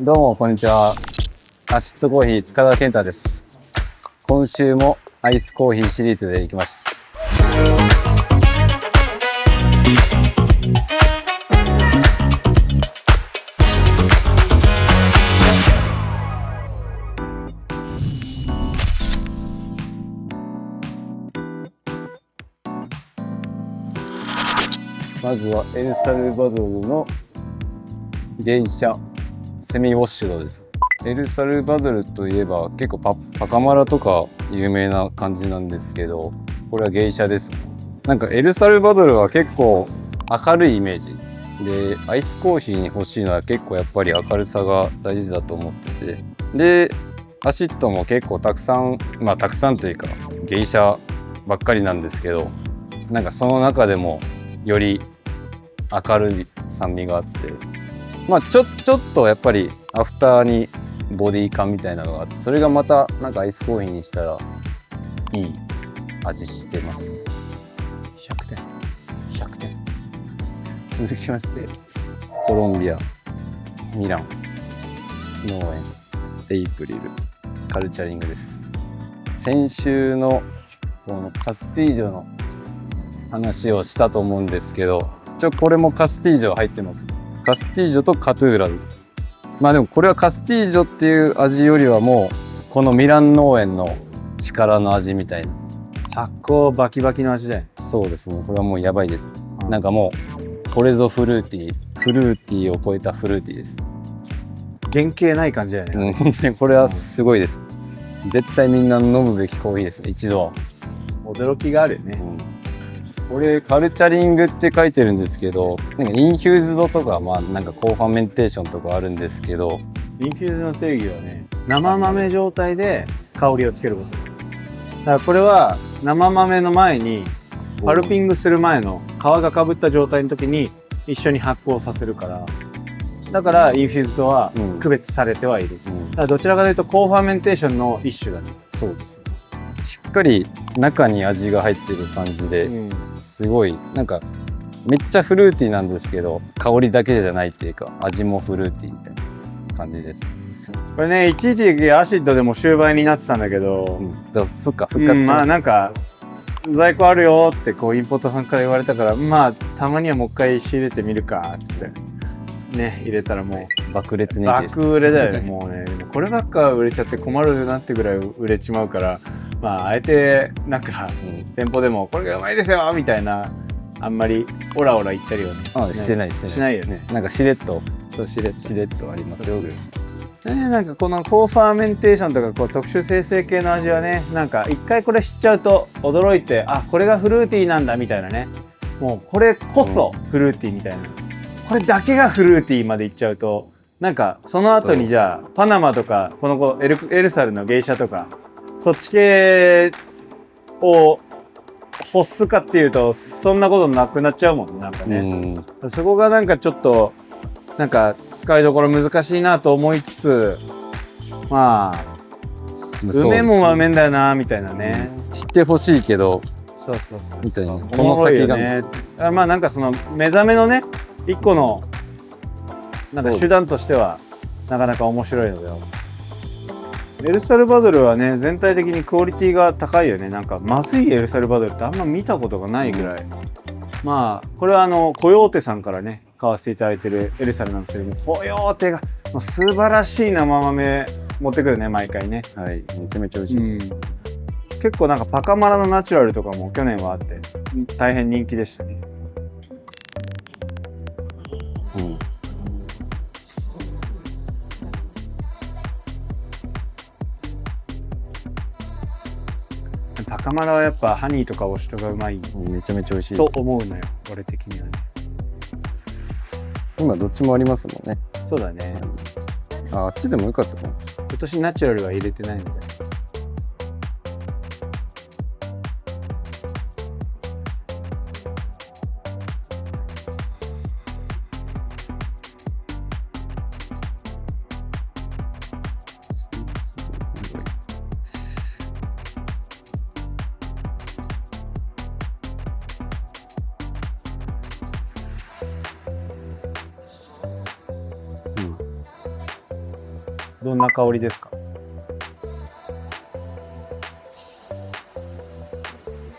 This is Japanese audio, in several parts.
どうもこんにちは。アシッドコーヒー塚田健太です。今週もアイスコーヒーシリーズでいきます。まずはエルサルバドルのゲイシャセミウォッシュドです。エルサルバドルといえば結構パカマラとか有名な感じなんですけど、これはゲイシャです。なんかエルサルバドルは結構明るいイメージで、アイスコーヒーに欲しいのは結構やっぱり明るさが大事だと思ってて、でアシッドも結構たくさんというかゲイシャばっかりなんですけど、なんかその中でもより明るい酸味があって、ちょっとやっぱりアフターにボディ感みたいなのがあって、それがまたなんかアイスコーヒーにしたらいい味してます。100点。続きましてコロンビア、ミラン、農園、エイプリル、カルチャリングです。先週のこのカスティージョの話をしたと思うんですけど、これもカスティージョ入ってます。カスティージョとカトゥーラです。でもこれはカスティージョっていう味よりはもうこのミラン農園の力の味みたいな、発酵バキバキの味だよ。そうですね。これはもうやばいです。なんかもうこれぞフルーティーを超えたフルーティーです。原型ない感じだよね。本当にこれはすごいです。絶対みんな飲むべきコーヒーです。一度は。驚きがあるよね。これカルチャリングって書いてるんですけど、なんかインフューズドとかなんか高ファメンテーションとかあるんですけど、インフューズの定義はね、生豆状態で香りをつけること。だからこれは生豆の前にパルピングする前の皮がかぶった状態の時に一緒に発酵させるから、だからインフューズドは区別されてはいる。だからどちらかというと高ファメンテーションの一種だね。そうですね。しっかり中に味が入ってる感じで、すごいなんかめっちゃフルーティーなんですけど、香りだけじゃないっていうか味もフルーティーみたいな感じです。これね、一時期アシッドでも終売になってたんだけど、そっか、復活しました。なんか在庫あるよってこうインポーターさんから言われたから、たまにはもう一回仕入れてみるかってね、入れたらもう爆裂に爆売れだよね。もうね、でもこればっか売れちゃって困るなってぐらい売れちまうから、あえてなんか、店舗でもこれがうまいですよみたいな、あんまりオラオラ言ったりはねしてないよね。なんかしれっとありますよ。なんかこの高ファーメンテーションとかこう特殊生成系の味はね、なんか一回これ知っちゃうと驚いて、あ、これがフルーティーなんだみたいなね、もうこれこそフルーティーみたいな、これだけがフルーティーまでいっちゃうと、なんかその後にじゃあパナマとかこのエルサルのゲイシャとかそっち系を欲すかっていうとそんなことなくなっちゃうもんね。なんかね、そこがなんかちょっとなんか使いどころ難しいなと思いつつ、うめえもんはうめえんだよなみたいなね、知ってほしいけどそうみたいな、この先がね、なんかその目覚めのね一個のなんか手段としてはなかなか面白いので、エルサルバドルはね全体的にクオリティが高いよね。なんかまずいエルサルバドルってあんま見たことがないぐらい、これはコヨーテさんからね買わせていただいてるエルサルなんですけども、コヨーテがもう素晴らしい生豆持ってくるね、毎回ね。はい、めちゃめちゃ美味しいです。結構なんかパカマラのナチュラルとかも去年はあって大変人気でしたね。パカマラはやっぱハニーとかおしとがうまい、めちゃめちゃ美味しいですと思うのよ、俺的にはね。今どっちもありますもんね。そうだね。あっちでもよかったかも。今年ナチュラルは入れてないので。どんな香りですか？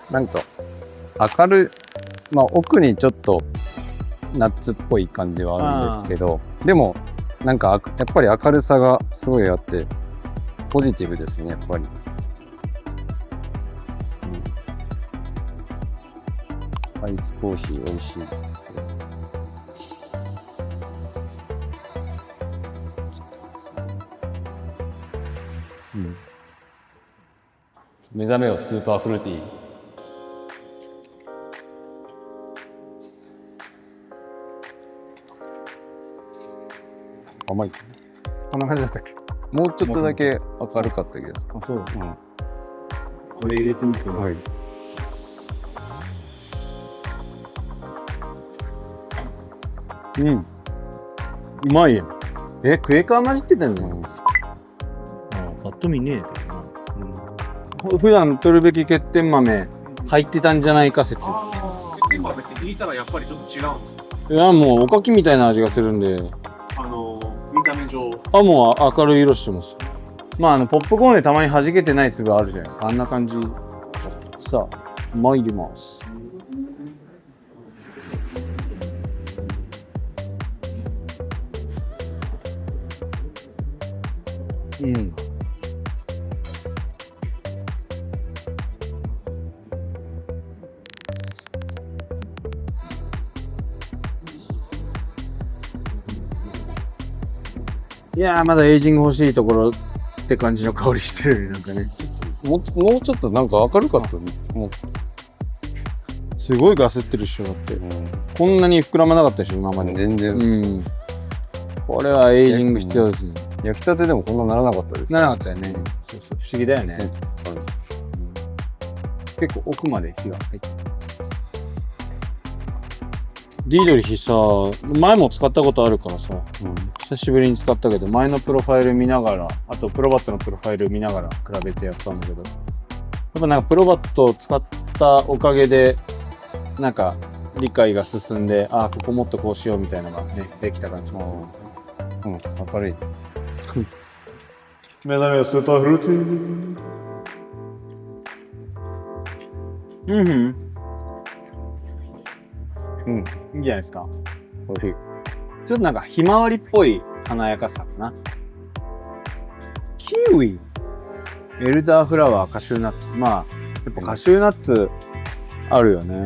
なんか明るい、まあ奥にちょっとナッツっぽい感じはあるんですけど、でもなんかやっぱり明るさがすごいあってポジティブですね、やっぱり。アイスコーヒー美味しい。うん、目覚めよスーパーフルーティー。甘い。こんな感じだったっけ？もうちょっとだけ明るかったけど。あ、そう。うん。これ入れてみて。はい。うん。うまいよ。クエカー混じってたんじゃない？パッと見ねえけどな。普段取るべき欠点豆入ってたんじゃないか説。欠点豆って聞いたらやっぱりちょっと違うんですか？いや、もうおかきみたいな味がするんで。見た目上。もう明るい色してます。まあポップコーンでたまに弾けてない粒あるじゃないですか。あんな感じ。さあ参ります。うん。いやー、まだエイジング欲しいところって感じの香りしてるね、なんかね。もうちょっとなんか明るかったね。もうすごいガスってるっしょ、だって。うん、こんなに膨らまなかったでしょ、今まで。全然。うん。これはエイジング必要ですね。焼きたてでもこんなならなかったです。ならなかったよね。そうそう、不思議だよね。結構奥まで火が入って。ディードリヒさ、前も使ったことあるからさ、久しぶりに使ったけど、前のプロファイル見ながら、あとプロバットのプロファイル見ながら比べてやったんだけど、やっぱなんかプロバットを使ったおかげで、なんか理解が進んで、ああ、ここもっとこうしようみたいなのがね、できた感じです。うん、明るい。目覚めよスーパーフルーティー。うん。うん、いいんじゃないですか。おいしい。ちょっとなんかひまわりっぽい華やかさかな。キウイ、エルダーフラワー、カシューナッツ。まあやっぱカシューナッツあるよね。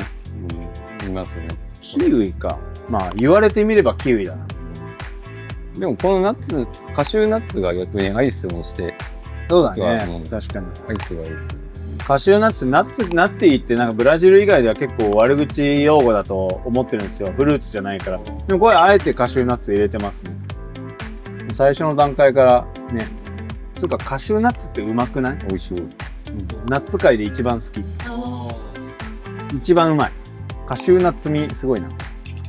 いますね。キウイか。まあ言われてみればキウイだな。でもこのナッツ、カシューナッツが逆にアイスもして、そうだね。うん確かに。アイスがいい。カシューナッツ、ナッティってなんかブラジル以外では結構悪口用語だと思ってるんですよ。フルーツじゃないから。でもこれあえてカシューナッツ入れてますね。最初の段階からね。つうかカシューナッツってうまくない？美味しい。ナッツ界で一番好き。一番うまい。カシューナッツ味すごいな。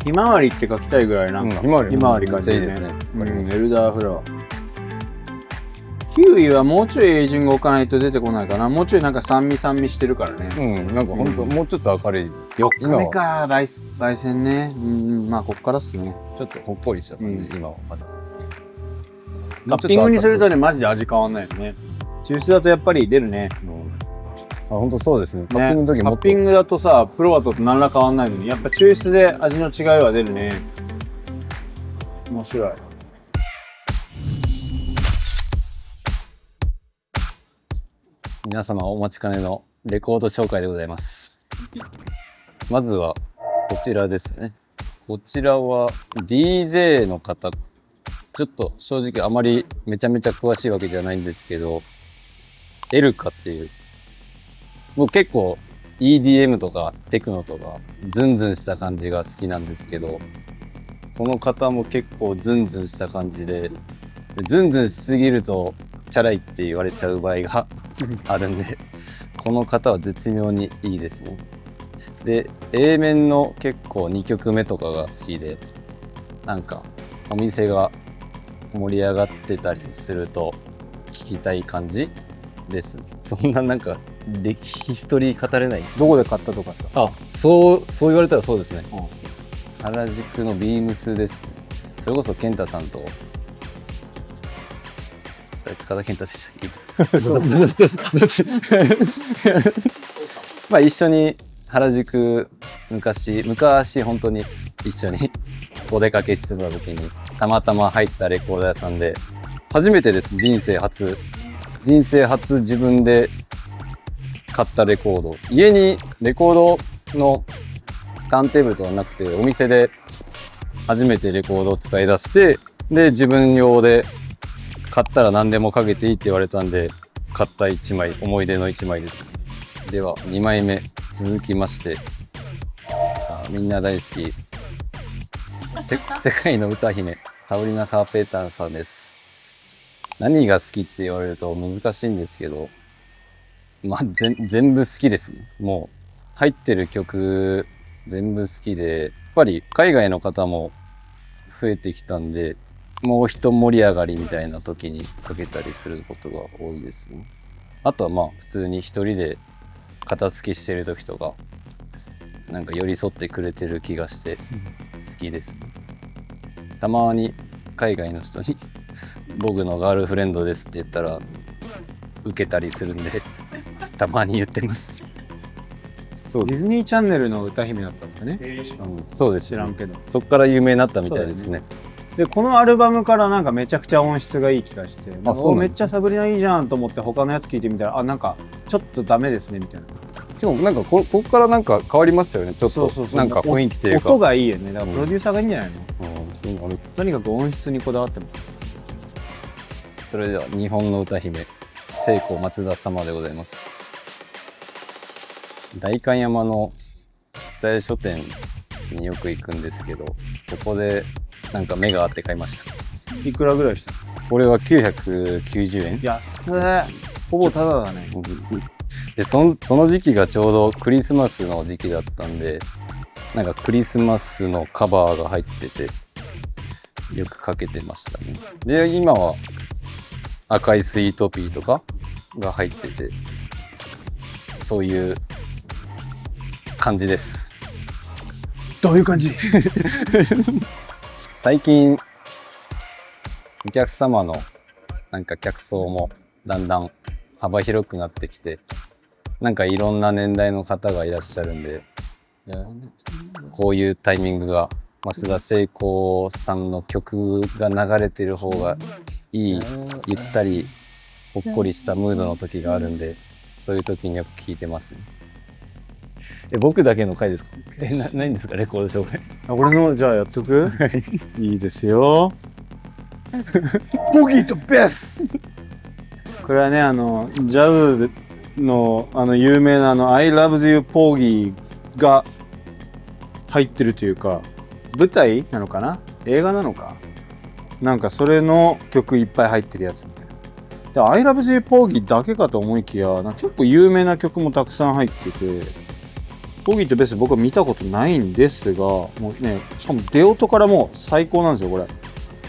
ひまわりって書きたいぐらいなんか、ひまわり感じでね。エルダーフラワー。キウイはもうちょいエイジング置かないと出てこないかな。もうちょいなんか酸味してるからね。うん、なんかほんと、もうちょっと明るい。4日目か、焙煎ね。まあこっからっすね。ちょっとほっこりした感じ、今はまだ。カッピングにするとね、マジで味変わんないよね。抽出だとやっぱり出るね。あ、本当そうですね。カッピングの時もカッピングだとさ、プロバトと何ら変わんないのに、やっぱ抽出で味の違いは出るね。面白い。皆様お待ちかねのレコード紹介でございます。まずはこちらですね。こちらは DJ の方、ちょっと正直あまりめちゃめちゃ詳しいわけじゃないんですけど、エルカっていう、もう結構 EDM とかテクノとかズンズンした感じが好きなんですけど、この方も結構ズンズンした感じで、ズンズンしすぎるとチャラいって言われちゃう場合があるんで、この方は絶妙にいいですね。で A 面の結構2曲目とかが好きで、なんかお店が盛り上がってたりすると聞きたい感じですね。そんななんかヒストリー語れない。どこで買ったとかさ。あ、そう言われたらそうですね。原宿のビームスですね。それこそ健太さんと塚田健太でしたっけ？そうまあ一緒に原宿昔本当に一緒にお出かけしてた時にたまたま入ったレコード屋さんで初めてです。人生初自分で買ったレコード。家にレコードのターンテーブルとかなくて、お店で初めてレコードを使い出して、で自分用で買ったら何でもかけていいって言われたんで買った1枚、思い出の1枚です。では2枚目続きまして、さあみんな大好き世界の歌姫サブリナ・カーペンターさんです。何が好きって言われると難しいんですけど、まあ全部好きですね。もう入ってる曲全部好きで、やっぱり海外の方も増えてきたんで、もう一盛り上がりみたいな時にかけたりすることが多いですね。あとはまあ普通に一人で片付けしてる時とかなんか寄り添ってくれてる気がして好きですね。たまに海外の人に僕のガールフレンドですって言ったら受けたりするんでたまに言ってます。そうディズニーチャンネルの歌姫だったんですかね。そうです、知らんけど。そっから有名になったみたいですね。でこのアルバムからなんかめちゃくちゃ音質がいい気がして、あ、そうなんだ。めっちゃサブリナいいじゃんと思って他のやつ聞いてみたら、あ、なんかちょっとダメですねみたいな。しかもなんかここからなんか変わりましたよね。ちょっとなんか雰囲気というか音がいいよね。だからプロデューサーがいいんじゃないの？そういうのある。とにかく音質にこだわってます。それでは日本の歌姫聖子松田様でございます。代官山の蔦屋書店によく行くんですけど、そこでなんか目があって買いました。いくらぐらいした？これは990円。安い。ほぼタダだね。でその時期がちょうどクリスマスの時期だったんで、なんかクリスマスのカバーが入っててよくかけてましたね。で今は赤いスイートピーとかが入ってて、そういう感じです。どういう感じ？最近お客様のなんか客層もだんだん幅広くなってきて、なんかいろんな年代の方がいらっしゃるんで、こういうタイミングが松田聖子さんの曲が流れてる方がいい、ゆったりほっこりしたムードの時があるんで、そういう時によく聴いてますね。僕だけの回ですか？ないんですか、レコード紹介。俺のじゃあやっとく？いいですよ。ボギーとベス。これはね、ジャズの有名なI Love You Porgy が入ってるというか、舞台なのかな、映画なのか、なんかそれの曲いっぱい入ってるやつみたいな。で I Love You Porgy だけかと思いきや、なんか結構有名な曲もたくさん入ってて、ポギーとベス僕は見たことないんですが、もうね、しかも出音からもう最高なんですよ。これ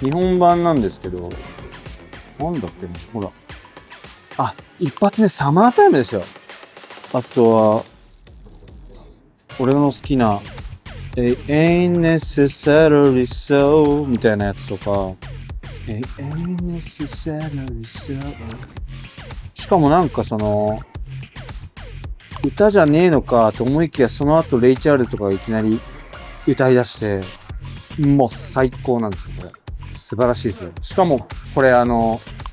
日本版なんですけど、なんだっけね、ほら、あ、一発目サマータイムですよ。あとは俺の好きなAin't necessarily so みたいなやつとか、Ain't necessarily so。 しかもなんかその歌じゃねえのかと思いきや、その後レイ・チャールズとかがいきなり歌い出して、もう最高なんですよ。これ素晴らしいですよ。しかもこれ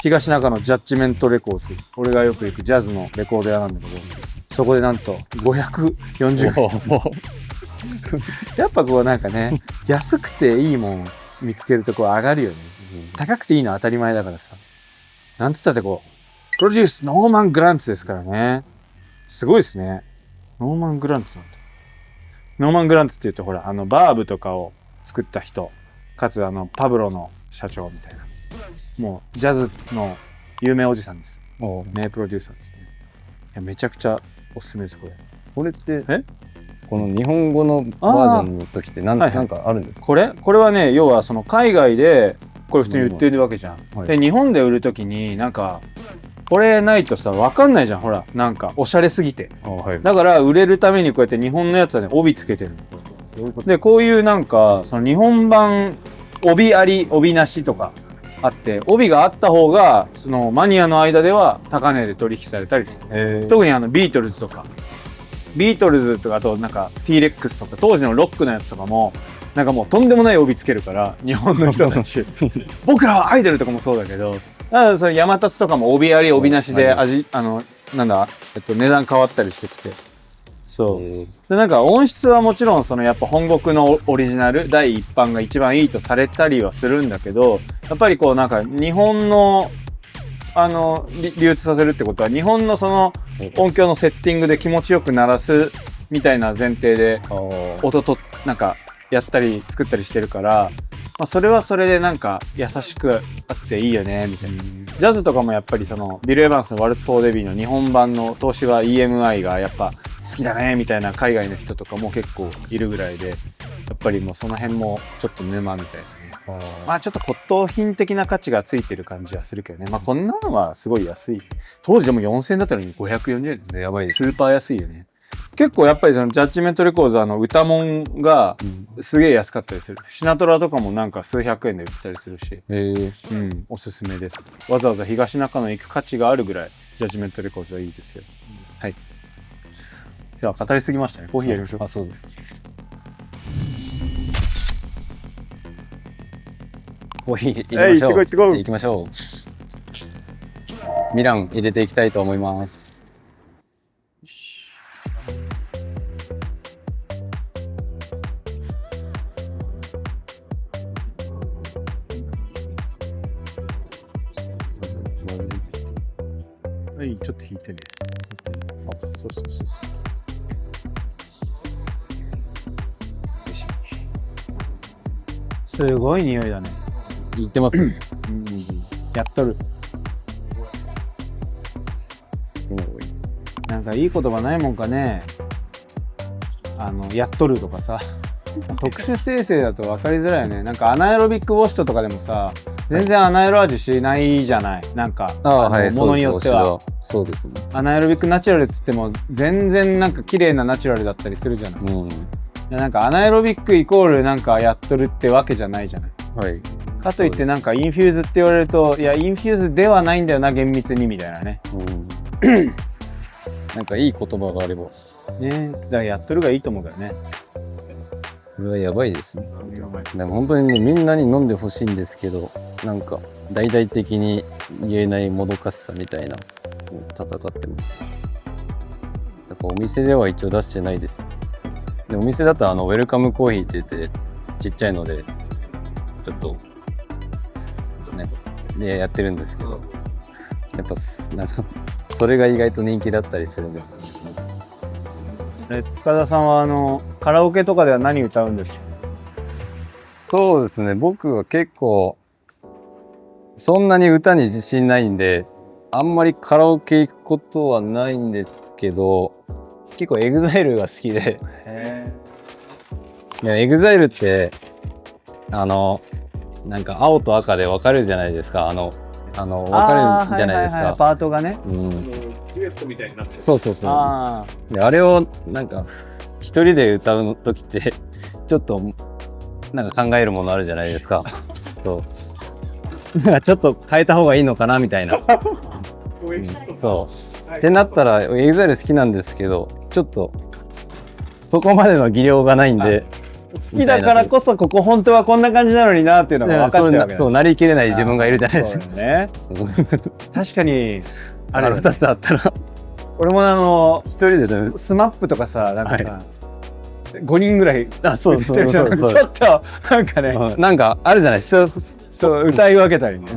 東中野ジャッジメントレコーズ、俺がよく行くジャズのレコード屋なんだけど、そこでなんと540円。やっぱこうなんかね、安くていいもん見つけるとこう上がるよね。高くていいのは当たり前だからさ。なんつったってこうプロデュースノーマン・グランツですからね。すごいですね。ノーマン・グランツなんだ。ノーマン・グランツって言うとほら、バーブとかを作った人、かつパブロの社長みたいな、もうジャズの有名おじさんです。名プロデューサーですね。いや、めちゃくちゃおすすめです。これってこの日本語のバージョンの時ってなんかあるんですか？これはね、要はその海外でこれ普通に売ってるわけじゃん、はい、で日本で売る時になんかこれないとさ分かんないじゃん。ほら、なんかおしゃれすぎて、はい、だから売れるためにこうやって日本のやつはね帯つけてる。でこういうなんかその日本版帯あり帯なしとかあって、帯があった方がそのマニアの間では高値で取引されたりする。特にビートルズとかあとなんか T-Rex とか当時のロックのやつとかもなんかもうとんでもない帯つけるから日本の人たち僕らはアイドルとかもそうだけど、だからそれ山立とかも帯あり帯なしで値段変わったりしてきて、そうでなんか音質はもちろんそのやっぱ本国のオリジナル第一版が一番いいとされたりはするんだけど、やっぱりこうなんか日本の流通させるってことは日本のその音響のセッティングで気持ちよく鳴らすみたいな前提で音となんかやったり作ったりしてるから、まあ、それはそれでなんか優しくあっていいよねみたいな。ジャズとかもやっぱりそのビル・エヴァンスのワルツ・フォー・デビーの日本版の東芝 EMI がやっぱ好きだねみたいな海外の人とかも結構いるぐらいで、やっぱりもうその辺もちょっと沼みたいなね。まあちょっと骨董品的な価値がついてる感じはするけどね。まあこんなのはすごい安い。当時でも4000円だったのに540円。やばいです。スーパー安いよね。結構やっぱりそのジャッジメントレコーズ歌もんがすげえ安かったりする。シナトラとかもなんか数百円で売ったりするし、おすすめです。わざわざ東中野行く価値があるぐらいジャッジメントレコーズはいいですよ。はい。では語りすぎましたね。コーヒーやりましょう。あ、そうです。コーヒー入れましょう。行ってこい行きましょう。ミラン入れていきたいと思います。はい、ちょっと引いてね。あ、そうそうそうそう。すごい匂いだね。いってます。やっとる。なんかいい言葉ないもんかね。やっとるとかさ。特殊生成だと分かりづらいよね。なんかアナエロビックウォッシュとかでもさ、全然アナエロ味しないじゃない。なんかものによっては。そうですね。アナエロビックナチュラルっつっても全然なんか綺麗なナチュラルだったりするじゃない。なんかアナエロビックイコールなんかやっとるってわけじゃないじゃない。はい。かといってなんかインフューズって言われると、いやインフューズではないんだよな厳密にみたいなね。なんかいい言葉があれば。ね、だからやっとるがいいと思うからね。これはやばいですね。でも本当にね、みんなに飲んでほしいんですけど、なんか大々的に言えないもどかしさみたいな戦ってます。だからお店では一応出してないです。でお店だとウェルカムコーヒーって言ってちっちゃいのでちょっとねでやってるんですけど、やっぱなんかそれが意外と人気だったりするんです。塚田さんはカラオケとかでは何歌うんですか？そうですね、僕は結構そんなに歌に自信ないんであんまりカラオケ行くことはないんですけど、結構EXILEが好きでいやEXILEってなんか青と赤で分かるじゃないですか。分かるじゃないですか、パートがね。デュエットみたいになってる。そうそうそう。であれをなんか一人で歌う時ってちょっとなんか考えるものあるじゃないですか。そうなんかちょっと変えた方がいいのかなみたいな。そうってなったらEXILE好きなんですけど、ちょっとそこまでの技量がないんで、好きだからこそここ本当はこんな感じなのになっていうのが分かっちゃうわけだ。そうなりきれない自分がいるじゃないですか。ね。確かにあれ2つあったら俺も一人でね、スマップとかさ、なんかさ、5人ぐらいそうちょっとなんかね、なんかあるじゃないですか。そう歌い分けたりね。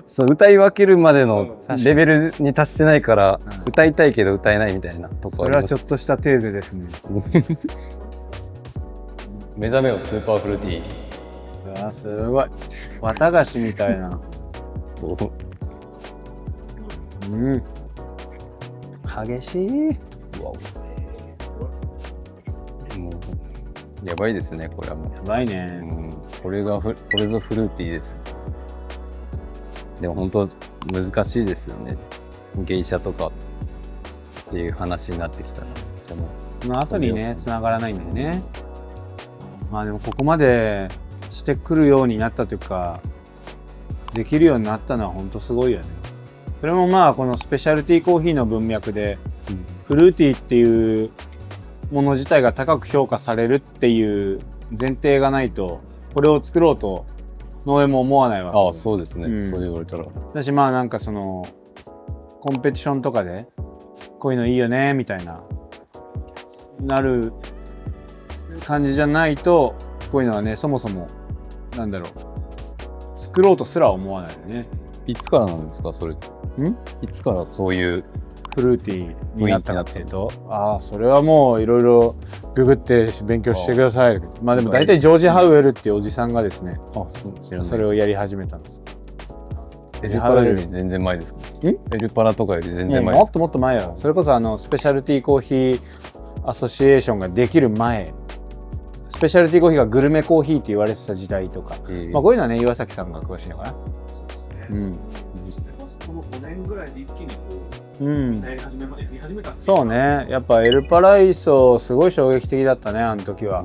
そう歌い分けるまでのレベルに達してないから歌いたいけど歌えないみたいなとこあります。それはちょっとしたテーゼですね。目覚めをスーパーフルーティー。すごい綿菓子みたいな。激しい。もうやばいですね、これはもう。やばいね。これがフルーティーです。でも本当難しいですよね。芸者とかっていう話になってきたら、その後にね繋がらないんだよね。まあでもここまでしてくるようになったというかできるようになったのは本当すごいよね。それもまあこのスペシャルティーコーヒーの文脈でフルーティーっていうもの自体が高く評価されるっていう前提がないとこれを作ろうと農園も思わないわけああそうですね、そう言われたら。だしまあなんかそのコンペティションとかでこういうのいいよねみたいなる感じじゃないとこういうのはねそもそもなんだろう作ろうとすら思わないよね。いつからなんですかそれ？いつからそういうフルーティーになったかっていうと、ああそれはもういろいろググって勉強してください。まあでも大体ジョージ・ハウエルっていうおじさんがですね、それをやり始めたんです。エルパラより全然前ですか？エルパラとかより全然前です。もっともっと前よ。それこそスペシャルティーコーヒーアソシエーションができる前、スペシャルティーコーヒーがグルメコーヒーって言われてた時代とか、まあこういうのはね岩崎さんが詳しいのかな。そうですね。うん。この5年ぐらいで一気にこう、やり始めたんですそうね。やっぱエルパライソすごい衝撃的だったねあの時は。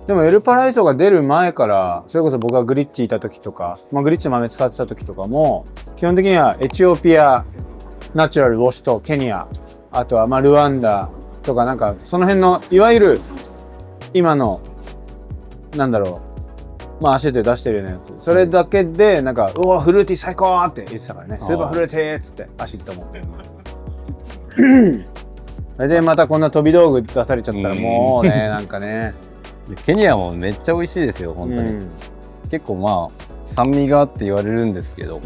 でもエルパライソが出る前からそれこそ僕がグリッチいた時とか、まあ、グリッチの豆使ってた時とかも基本的にはエチオピアナチュラルウォシュとケニアあとはまあルワンダとかなんかその辺のいわゆる今のなんだろうまあ足で出してるようなやつそれだけでなんかうわフルーティー最高って言ってたからねスーパーフルーティーっつって足って思ってそれでまたこんな飛び道具出されちゃったらもうねなんかねケニアもめっちゃ美味しいですよ本当に、結構まあ酸味がって言われるんですけど、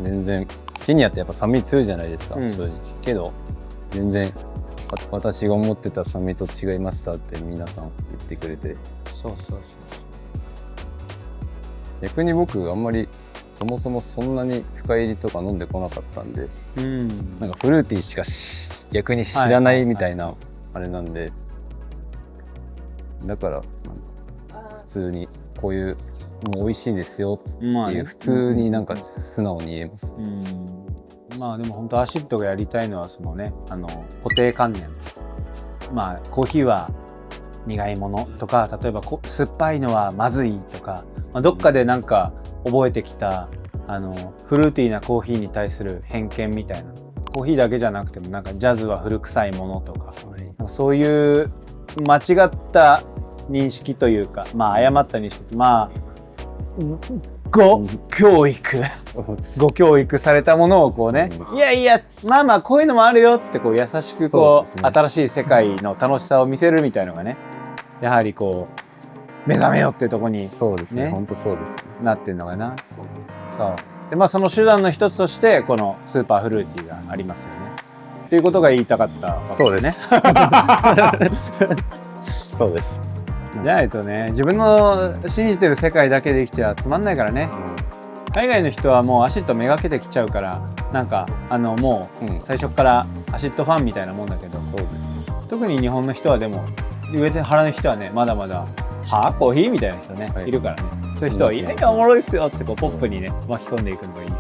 全然ケニアってやっぱ酸味強いじゃないですか、正直けど全然私が思ってた酸味と違いましたって皆さん言ってくれて、そう逆に僕あんまりそもそもそんなに深入りとか飲んでこなかったんで、なんかフルーティーしか逆に知らないみたいなあれなんで、だから普通にこういうもう美味しいですよっていう普通になんか素直に言えます。まあでも本当アシッドがやりたいのはそのね固定観念、まあコーヒーは苦いものとか例えば酸っぱいのはまずいとか、まあ、どっかでなんか覚えてきたフルーティーなコーヒーに対する偏見みたいな、コーヒーだけじゃなくてもなんかジャズは古臭いものとか、そういう間違った認識というかまあ誤った認識まあご教育されたものをこうね、いやいやまあまあこういうのもあるよっつってこう優しくこう新しい世界の楽しさを見せるみたいのがねやはりこう目覚めよっていうところにそうですね本当そうですなってんのかな。そうでまあその手段の一つとしてこのスーパーフルーティーがありますよねっていうことが言いたかったわけそうですねそうです。じゃないとね自分の信じてる世界だけで生きてはつまんないからね、海外の人はもうアシッドめがけてきちゃうからなんかもう最初からアシッドファンみたいなもんだけど、特に日本の人はでも上手腹の人はねまだまだはあコーヒーみたいな人ね、いるからね、そういう人は「いやいやおもろいっすよ」ってこうポップにね巻き込んでいくのがいい。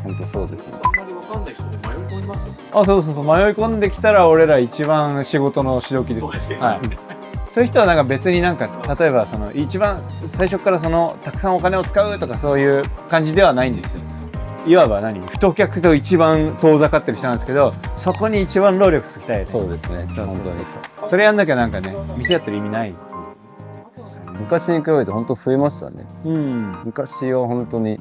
本当そうですね。あんまりわかんない人で迷い込みますよ。そう迷い込んできたら俺ら一番仕事のしどきです。そういう人はなんか別になんか例えばその一番最初からそのたくさんお金を使うとかそういう感じではないんですよ。いわば太客と一番遠ざかってる人なんですけど、そこに一番労力つきたい、ね。そうですね。本当にそれやんなきゃなんかね店やってる意味ない。昔に比べて本当増えましたね。昔は本当に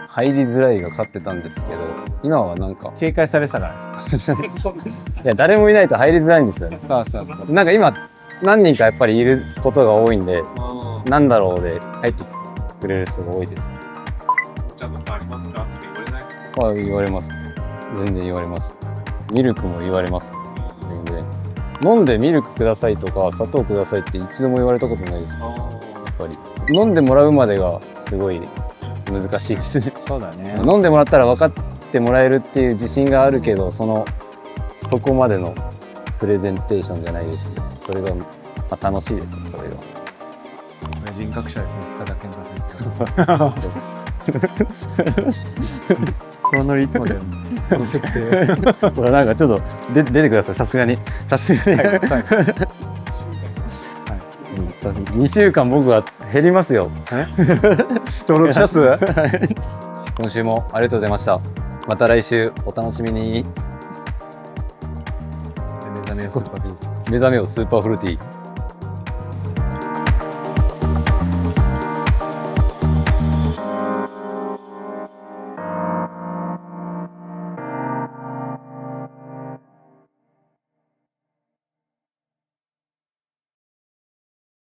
入りづらいが勝ってたんですけど、今はなんか警戒されてたからいや誰もいないと入りづらいんですよね。そうなんか今何人かやっぱりいることが多いんで、なんだろうで入ってきてくれる人が多いです。ちゃんとありますかって言われないですか？言われます。全然言われます。ミルクも言われます。全然飲んでミルクくださいとか砂糖くださいって一度も言われたことないです。やっぱり飲んでもらうまでがすごい難しいですね。そうだね。飲んでもらったら分かってもらえるっていう自信があるけど、そこまでのプレゼンテーションじゃないですけど、それが、楽しいですね。それが人格者ですね、塚田健太先生このノリいつもだよ、この設定これなんかちょっと出てください。さすがにさすが2週間僕は減りますよ。登録者数今週もありがとうございました。また来週お楽しみに。目覚めよスーパーフルーティー。